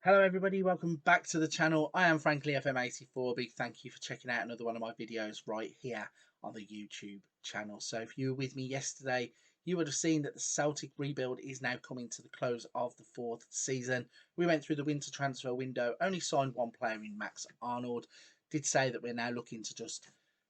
Hello everybody, welcome back to the channel. I am frankly FM84. Big thank you for checking out another one of my videos right here on the YouTube channel. So if you were with me yesterday, you would have seen that the Celtic rebuild is now coming to the close of the fourth season. We went through the winter transfer window, only signed one player in Max Arnold. Did say that we're now looking to just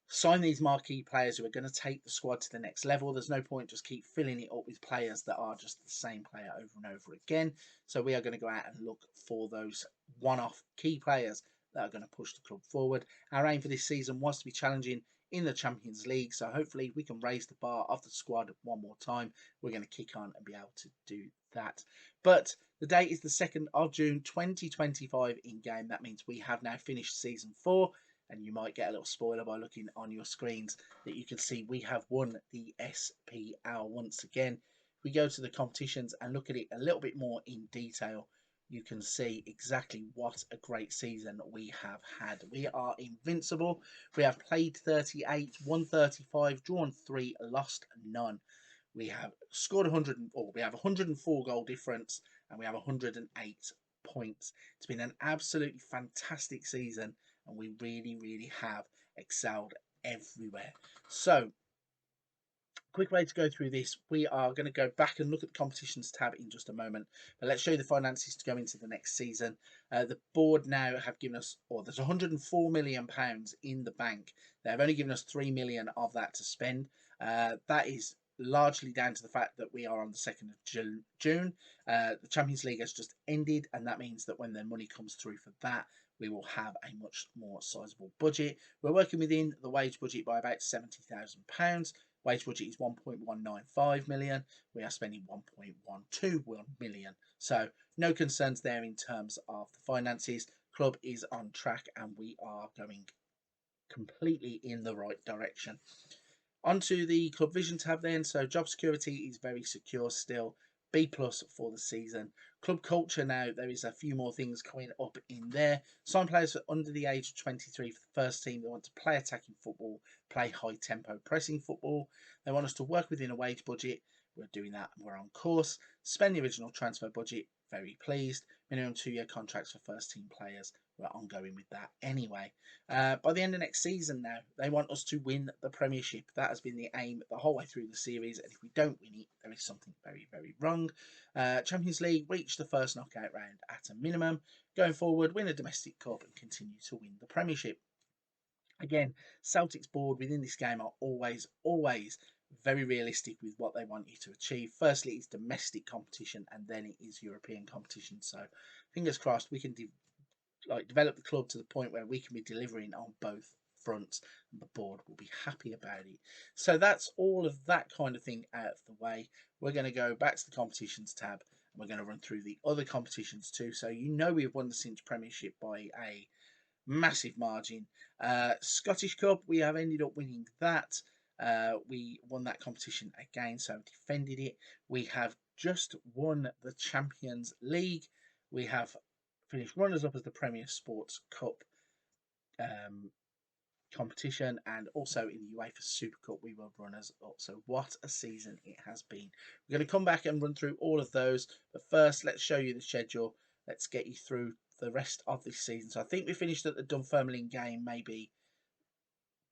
sign these marquee players who are going to take the squad to the next level. There's no point just keep filling it up with players that are just the same player over and over again. So we are going to go out and look for those one-off key players that are going to push the club forward. Our aim for this season was to be challenging in the Champions League, so hopefully we can raise the bar of the squad one more time. We're going to kick on and be able to do that. But the date is the 2nd of June 2025 in game. That means we have now finished season 4. And you might get a little spoiler by looking on your screens that you can see we have won the SPL once again. If we go to the competitions and look at it a little bit more in detail, you can see exactly what a great season we have had. We are invincible. We have played 38, won 35, drawn 3, lost none. We have scored 100, or we have 104 goal difference, and we have 108 points. It's been an absolutely fantastic season, and we really have excelled everywhere. So quick way to go through this, we are going to go back and look at the competitions tab in just a moment, but let's show you the finances to go into the next season. The board now have given us, or there's 104 million pounds in the bank. They've only given us 3 million of that to spend. That is largely down to the fact that we are on the 2nd of June. The Champions League has just ended, and that means that when the money comes through for that, we will have a much more sizable budget. We're working within the wage budget by about £70,000. Wage budget is 1.195 million. We are spending 1.121 million. So no concerns there in terms of the finances. Club is on track and we are going completely in the right direction. Onto the club vision tab then. So job security is very secure still. B+ for the season. Club culture now, there is a few more things coming up in there. Sign players for under the age of 23 for the first team. They want to play attacking football, play high tempo pressing football. They want us to work within a wage budget. We're doing that. We're on course. Spend the original transfer budget. Very pleased. Minimum 2-year contracts for first team players. We're ongoing with that anyway. By the end of next season now, they want us to win the Premiership. That has been the aim the whole way through the series, and if we don't win it, there is something very wrong. Champions League, reach the first knockout round at a minimum. Going forward, win a domestic cup and continue to win the Premiership. Again, Celtic's board within this game are always very realistic with what they want you to achieve. Firstly, it's domestic competition, and then it is European competition. So, fingers crossed, we can develop the club to the point where we can be delivering on both fronts, and the board will be happy about it. So that's all of that kind of thing out of the way. We're going to go back to the competitions tab, and we're going to run through the other competitions too. So you know we've won the Cinch Premiership by a massive margin. Scottish Cup, we have ended up winning that. We won that competition again, so defended it. We have just won the Champions League. We have finished runners-up as the Premier Sports Cup competition, and also in the UEFA Super Cup we were runners-up. So what a season it has been. We're going to come back and run through all of those, but first let's show you the schedule. Let's get you through the rest of this season. So I think we finished at the Dunfermline game, maybe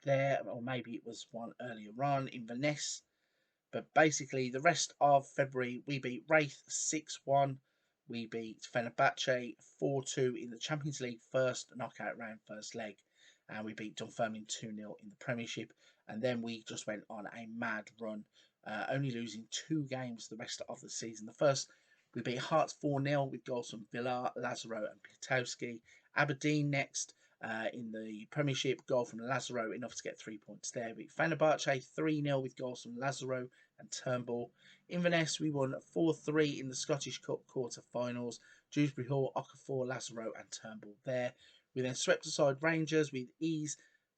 there, or maybe it was one earlier on in Venice. But basically, the rest of February, we beat Wraith 6-1. We beat Fenerbahce 4-2 in the Champions League first knockout round, first leg. And we beat Dunfermline 2-0 in the Premiership. And then we just went on a mad run, only losing 2 games the rest of the season. The first, we beat Hearts 4-0 with goals from Villar, Lazaro and Piatowski. Aberdeen next. In the Premiership, goal from Lazaro, enough to get 3 points there. We Fenerbahce 3-0 with goals from Lazaro and Turnbull. Inverness, we won 4-3 in the Scottish Cup quarter-finals. Dewsbury Hall, Okafor, Lazaro and Turnbull there. We then swept aside Rangers with ease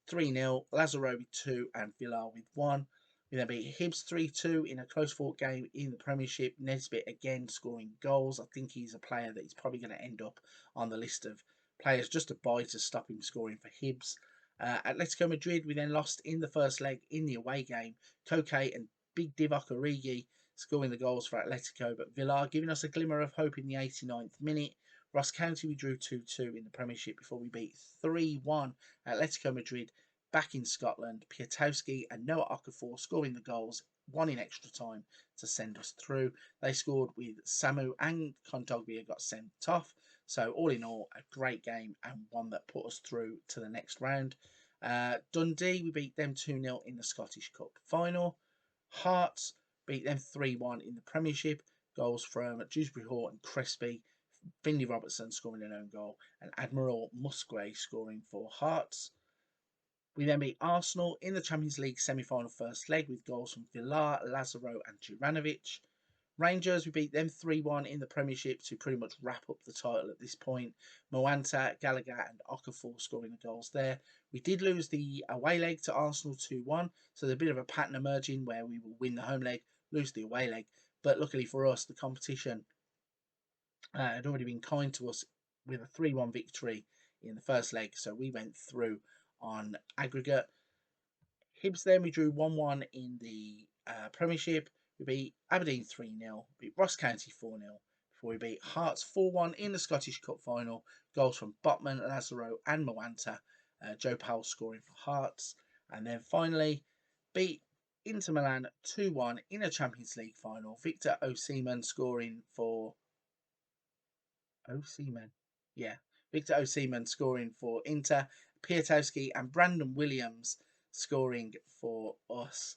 3-0, Lazaro with 2 and Villar with 1. We then beat Hibs 3-2 in a close-fought game in the Premiership. Nesbitt again scoring goals. I think he's a player that is probably going to end up on the list of players just to buy to stop him scoring for Hibs. Atletico Madrid, we then lost in the first leg in the away game. Koke and Big Divock Origi scoring the goals for Atletico, but Villar giving us a glimmer of hope in the 89th minute Ross County we drew 2-2 in the Premiership before we beat 3-1 Atletico Madrid back in Scotland. Piatowski and Noah Okafor scoring the goals, one in extra time to send us through. They scored with Samu and Kondogbia got sent off. So all in all, a great game and one that put us through to the next round. Dundee, we beat them 2-0 in the Scottish Cup final. Hearts beat them 3-1 in the Premiership. Goals from Dewsbury Hall and Crespi. Finley Robertson scoring an own goal and Admiral Musgrave scoring for Hearts. We then beat Arsenal in the Champions League semi-final first leg with goals from Villar, Lazaro and Juranovic. Rangers, we beat them 3-1 in the Premiership to pretty much wrap up the title at this point. Moanta, Gallagher and Okafor scoring the goals there. We did lose the away leg to Arsenal 2-1, so there's a bit of a pattern emerging where we will win the home leg, lose the away leg. But luckily for us, the competition had already been kind to us with a 3-1 victory in the first leg, so we went through on aggregate. Hibs then we drew 1-1 in the Premiership. We beat Aberdeen 3-0, beat Ross County 4-0 before we beat Hearts 4-1 in the Scottish Cup final. Goals from Botman, Lazaro and Moanta. Joe Powell scoring for Hearts. And then finally beat Inter Milan 2-1 in a Champions League final. Victor Osimhen scoring for Victor Osimhen scoring for Inter. Piatowski and Brandon Williams scoring for us.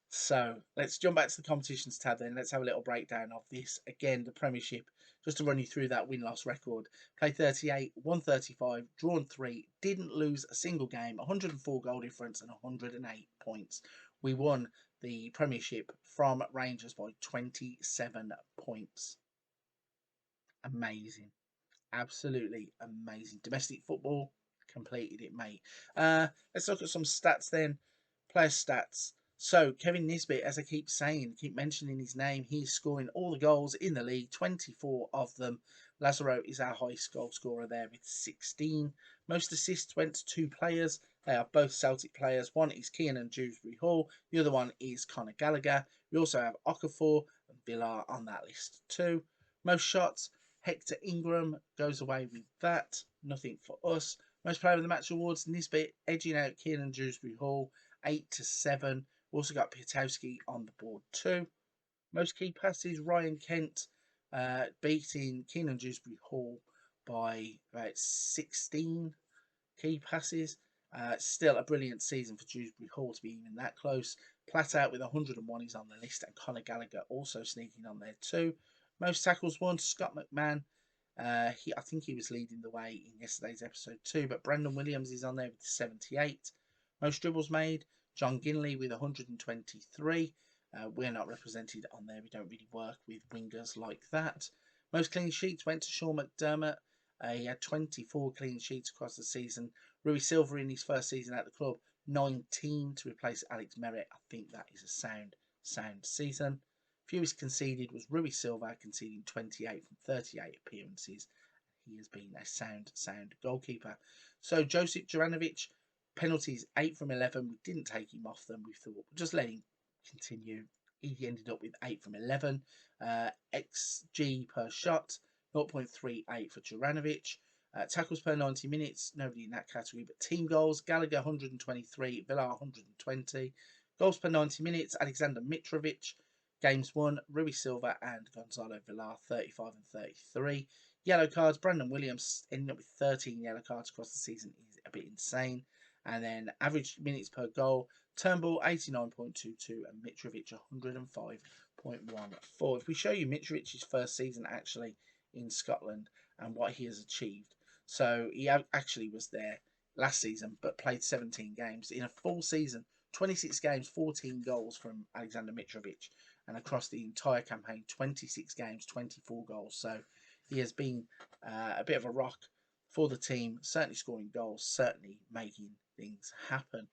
So let's jump back to the competitions tab then. Let's have a little breakdown of this. Again, the Premiership, just to run you through that win-loss record. Played 38, won 35, drawn 3, didn't lose a single game, 104 goal difference and 108 points. We won the Premiership from Rangers by 27 points. Amazing. Absolutely amazing. Domestic football, completed it, mate. Let's look at some stats then. Player stats. So, Kevin Nisbet, as I keep saying, keep mentioning his name, he's scoring all the goals in the league, 24 of them. Lazaro is our highest goal scorer there with 16. Most assists went to 2 players. They are both Celtic players. One is Kiernan Dewsbury Hall. The other one is Conor Gallagher. We also have Okafor and Villar on that list too. Most shots, Hector Ingram goes away with that. Nothing for us. Most player of the match awards, Nisbet edging out Kiernan Dewsbury Hall, 8-7. We also got Piatowski on the board too. Most key passes, Ryan Kent beating Kiernan Dewsbury Hall by about 16 key passes. Still a brilliant season for Dewsbury Hall to be even that close. Platt out with 101 is on the list, and Conor Gallagher also sneaking on there too. Most tackles won, Scott McMahon. I think he was leading the way in yesterday's episode too, but Brandon Williams is on there with 78. Most dribbles made, John Ginley with 123. We're not represented on there. We don't really work with wingers like that. Most clean sheets went to Sean McDermott. He had 24 clean sheets across the season. Rui Silva in his first season at the club, 19 to replace Alex Merritt. I think that is a sound season. Fewest conceded was Rui Silva, conceding 28 from 38 appearances. He has been a sound goalkeeper. So Josip Juranovic, penalties 8 from 11. We didn't take him off them. We thought we'll just let him continue. He ended up with 8 from 11. XG per shot, 0.38 for Juranovic. Tackles per 90 minutes, nobody in that category, but team goals, Gallagher 123, Villar 120. Goals per 90 minutes, Alexander Mitrovic. Games won, Rui Silva and Gonzalo Villar, 35 and 33. Yellow cards, Brandon Williams ending up with 13 yellow cards across the season is a bit insane. And then average minutes per goal, Turnbull 89.22 and Mitrovic 105.14. If we show you Mitrovic's first season actually in Scotland and what he has achieved. So he actually was there last season but played 17 games. In a full season, 26 games, 14 goals from Alexander Mitrovic. And across the entire campaign, 26 games, 24 goals. So he has been a bit of a rock for the team, certainly scoring goals, certainly making things happen.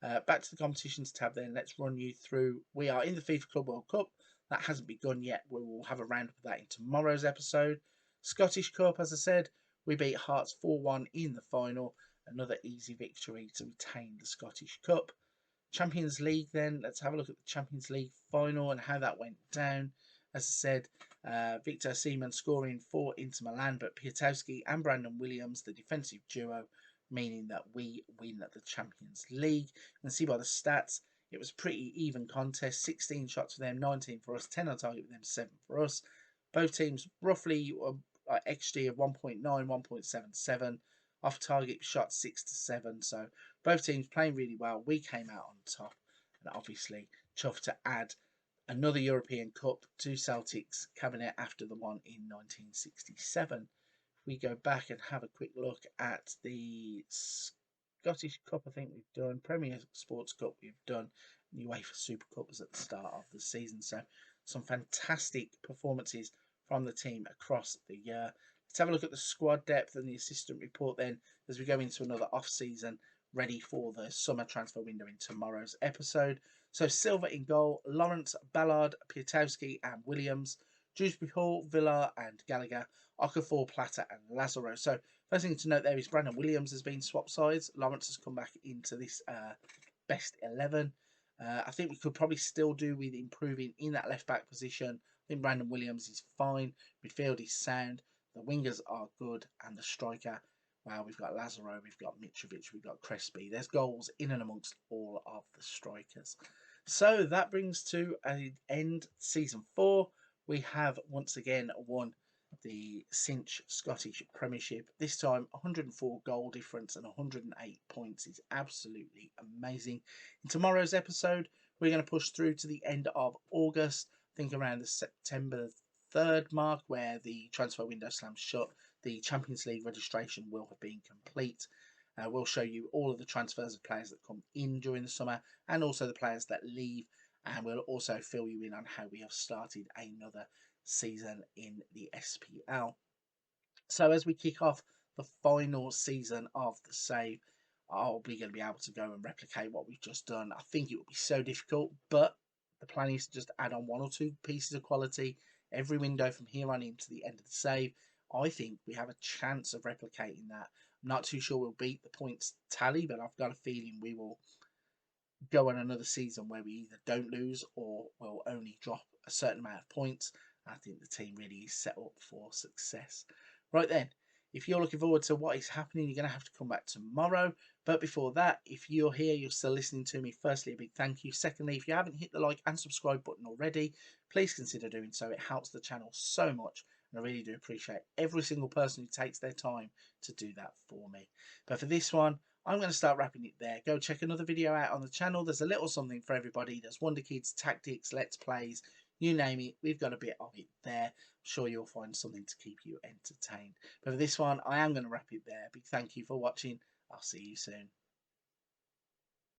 Back to the competitions tab then. Let's run you through. We are in the FIFA Club World Cup. That hasn't begun yet. We will have a roundup of that in tomorrow's episode. Scottish Cup, as I said, we beat Hearts 4-1 in the final. Another easy victory to retain the Scottish Cup. Champions League then, let's have a look at the Champions League final and how that went down. As I said, Victor Seaman scoring for Inter Milan, but Piatowski and Brandon Williams, the defensive duo, meaning that we win the Champions League. You can see by the stats, it was a pretty even contest. 16 shots for them, 19 for us, 10 on target for them, 7 for us. Both teams roughly XG of 1.9, 1.77. Off target shot 6 to 7. So both teams playing really well. We came out on top, and obviously chuffed to add another European Cup to Celtic's cabinet after the one in 1967. We go back and have a quick look at the Scottish Cup, I think we've done, Premier Sports Cup we've done, and UEFA Super Cup was at the start of the season. So some fantastic performances from the team across the year. Let's have a look at the squad depth and the assistant report then as we go into another off-season ready for the summer transfer window in tomorrow's episode. So Silva in goal, Lawrence, Ballard, Piatowski and Williams, Dewsbury Hall, Villar and Gallagher, Okafor, Plata and Lazaro. So first thing to note there is Brandon Williams has been swapped sides. Lawrence has come back into this best 11. I think we could probably still do with improving in that left back position. I think Brandon Williams is fine. Midfield is sound. The wingers are good. And the striker, wow, we've got Lazaro, we've got Mitrovic, we've got Crespi. There's goals in and amongst all of the strikers. So that brings to an end season 4. We have once again won the Cinch Scottish Premiership. This time 104 goal difference and 108 points is absolutely amazing. In tomorrow's episode, we're going to push through to the end of August. I think around the September 3rd mark, where the transfer window slams shut. The Champions League registration will have been complete. We'll show you all of the transfers of players that come in during the summer and also the players that leave. And we'll also fill you in on how we have started another season in the SPL. So as we kick off the final season of the save, I'll be going to be able to go and replicate what we've just done. I think it would be so difficult, but the plan is to just add on 1 or 2 pieces of quality every window from here on into the end of the save. I think we have a chance of replicating that. I'm not too sure we'll beat the points tally, but I've got a feeling we will go on another season where we either don't lose or will only drop a certain amount of points. I think the team really is set up for success. Right then, if you're looking forward to what is happening, you're going to have to come back tomorrow. But before that, if you're here, you're still listening to me, firstly, a big thank you. Secondly, if you haven't hit the like and subscribe button already, please consider doing so. It helps the channel so much. And I really do appreciate every single person who takes their time to do that for me. But for this one, I'm going to start wrapping it there. Go check another video out on the channel. There's a little something for everybody. There's Wonder Kids, tactics, let's plays, you name it. We've got a bit of it there. I'm sure you'll find something to keep you entertained. But for this one, I am going to wrap it there. Big thank you for watching. I'll see you soon.